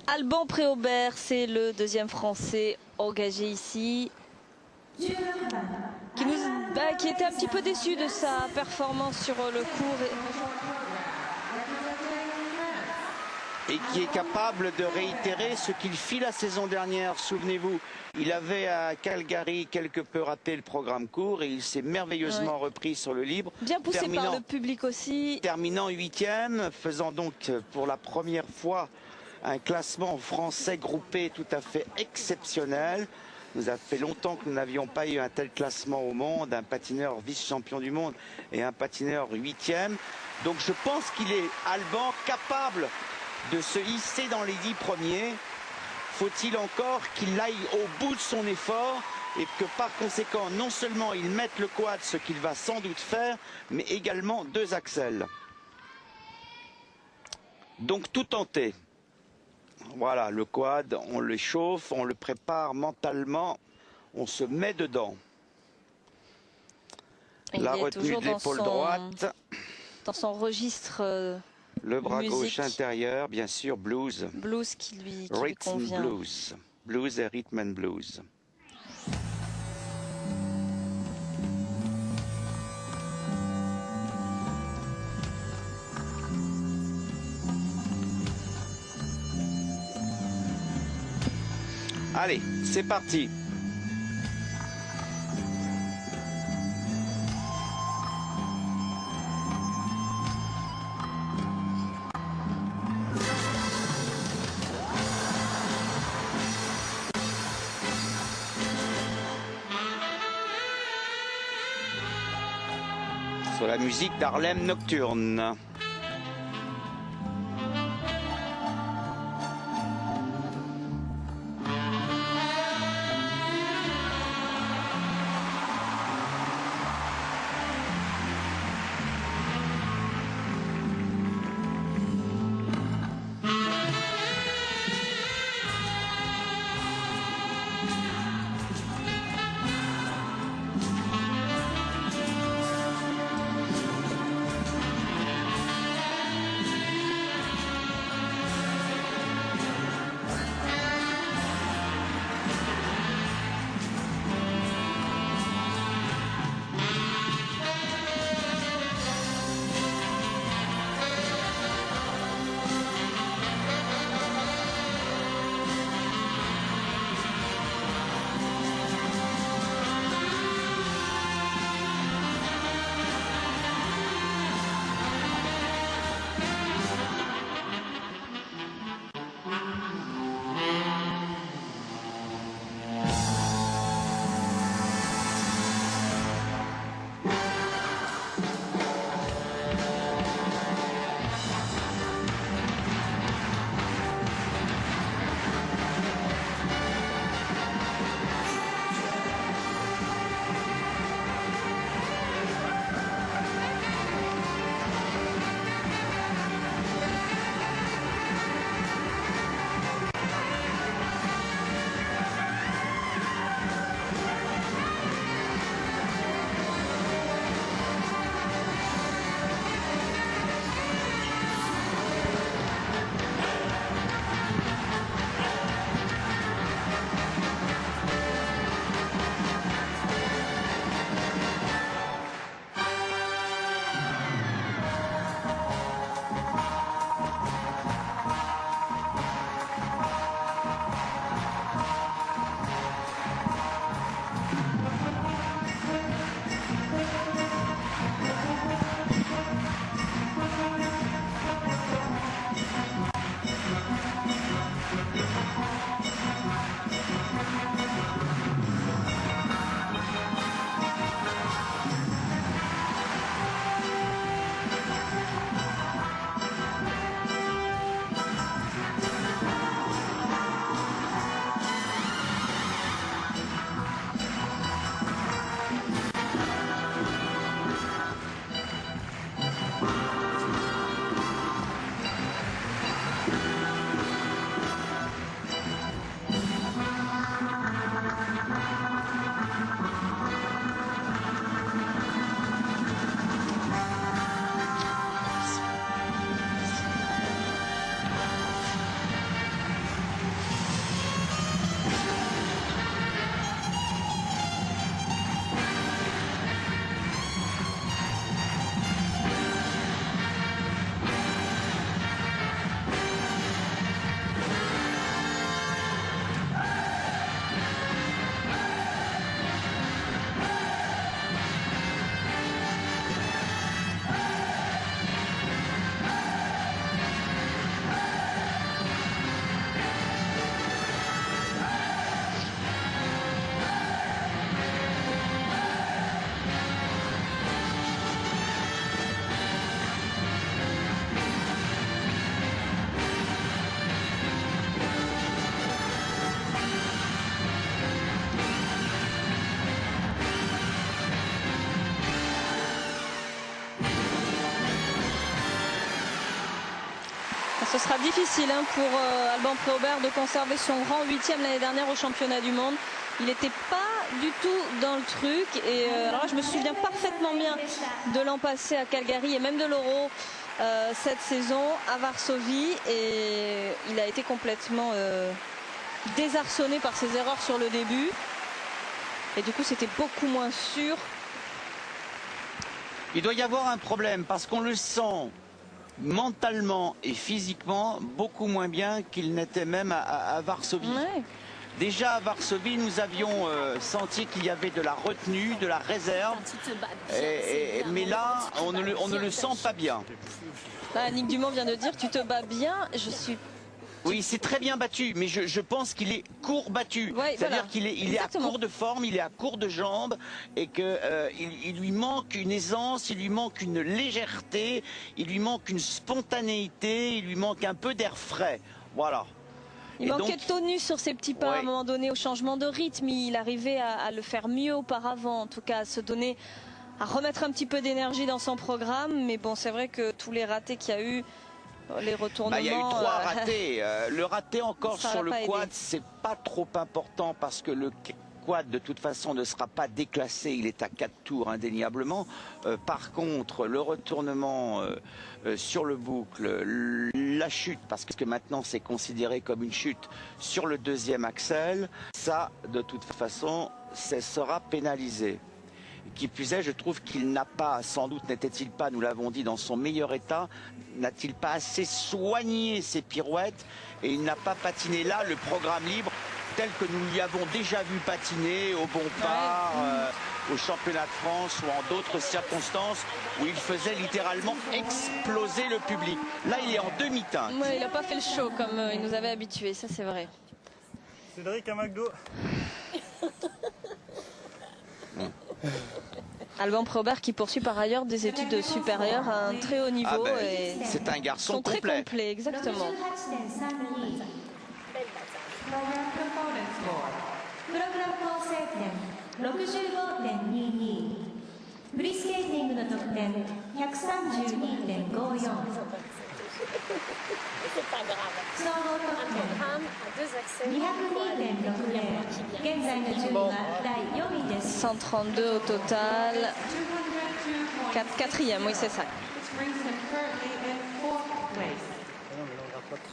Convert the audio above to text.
Alban Préaubert, c'est le deuxième Français engagé ici, qui était un petit peu déçu de sa performance sur le court. Et qui est capable de réitérer ce qu'il fit la saison dernière. Souvenez-vous, il avait à Calgary quelque peu raté le programme court et il s'est merveilleusement repris sur le libre. Bien poussé par le public aussi. Terminant 8e, faisant donc pour la première fois un classement français groupé tout à fait exceptionnel. Nous a fait longtemps que nous n'avions pas eu un tel classement au monde, un patineur vice-champion du monde et un patineur 8e. Donc je pense qu'il est, Alban, capable de se hisser dans les 10 premiers. Faut-il encore qu'il aille au bout de son effort et que par conséquent, non seulement il mette le quad, ce qu'il va sans doute faire, mais également 2 axels. Donc tout tenter. Voilà, le quad, on le chauffe, on le prépare mentalement, on se met dedans. La retenue de l'épaule droite. Dans son registre. Le bras musique. gauche intérieur, bien sûr, blues. Blues qui lui Rhythm convient. blues. Blues et rhythm and blues. Allez, c'est parti. Sur la musique d'Harlem Nocturne. Ce sera difficile pour Alban Préaubert de conserver son rang 8e l'année dernière au championnat du monde. Il n'était pas du tout dans le truc. Et alors là, je me souviens parfaitement bien de l'an passé à Calgary et même de l'Euro cette saison à Varsovie. Et il a été complètement désarçonné par ses erreurs sur le début. Et du coup, c'était beaucoup moins sûr. Il doit y avoir un problème parce qu'on le sent mentalement et physiquement beaucoup moins bien qu'il n'était même à Varsovie. Ouais. Déjà à Varsovie, nous avions senti qu'il y avait de la retenue, de la réserve. Mais là, on ne le sent pas bien. Là, Annick Dumont vient de dire, tu te bats bien. Je suis... Oui, c'est très bien battu, mais je pense qu'il est court-battu. Ouais, c'est-à-dire voilà. qu'il est à court de forme, il est à court de jambes et qu'il lui manque une aisance, il lui manque une légèreté, il lui manque une spontanéité, il lui manque un peu d'air frais. Voilà. Il manquait de tonus sur ses petits pas à un moment donné au changement de rythme. Il arrivait à le faire mieux auparavant, en tout cas à se donner, à remettre un petit peu d'énergie dans son programme. Mais bon, c'est vrai que tous les ratés qu'il y a eu, les retournements... il y a eu 3 ratés. Le raté encore sur le quad, aidé. c'est pas trop important parce que le quad de toute façon ne sera pas déclassé. Il est à 4 tours indéniablement. Par contre, le retournement sur le boucle, la chute, parce que maintenant c'est considéré comme une chute sur le deuxième axel, ça de toute façon, ça sera pénalisé. Qui plus est, je trouve qu'il n'a pas, sans doute n'était-il pas, nous l'avons dit, dans son meilleur état, n'a-t-il pas assez soigné ses pirouettes et il n'a pas patiné là le programme libre tel que nous l'y avons déjà vu patiner au Bompard, au championnat de France ou en d'autres circonstances où il faisait littéralement exploser le public. Là, il est en demi-teinte. Ouais, il n'a pas fait le show comme il nous avait habitués, ça c'est vrai. Cédric, un McDo. Alban Préaubert qui poursuit par ailleurs des études supérieures à un très haut niveau. C'est un garçon très complet. complet, exactement. フリースケーティングの得点132.54。総合得点202.60。現在の順位は第4位です。 132 au total. 4e, oui c'est ça. Ah non, mais là, on regarde pas trop.